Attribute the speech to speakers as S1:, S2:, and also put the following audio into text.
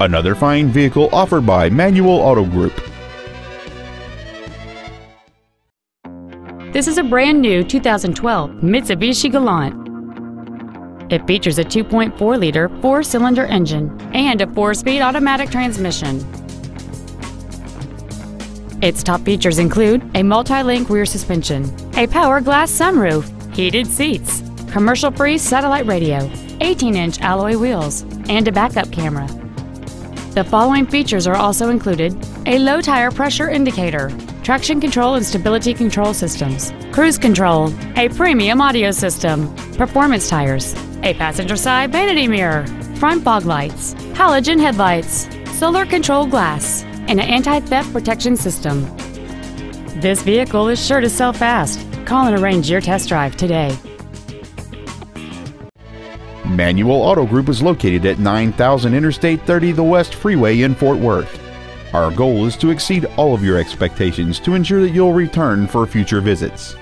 S1: Another fine vehicle offered by Manual Auto Group.
S2: This is a brand new 2012 Mitsubishi Galant. It features a 2.4-liter four-cylinder engine and a 4-speed automatic transmission. Its top features include a multi-link rear suspension, a power glass sunroof, heated seats, commercial-free satellite radio, 18-inch alloy wheels, and a backup camera. The following features are also included: a low tire pressure indicator, traction control and stability control systems, cruise control, a premium audio system, performance tires, a passenger side vanity mirror, front fog lights, halogen headlights, solar control glass, and an anti-theft protection system. This vehicle is sure to sell fast. Call and arrange your test drive today.
S1: Manual Auto Group is located at 9000 Interstate 30 the West Freeway in Fort Worth. Our goal is to exceed all of your expectations to ensure that you'll return for future visits.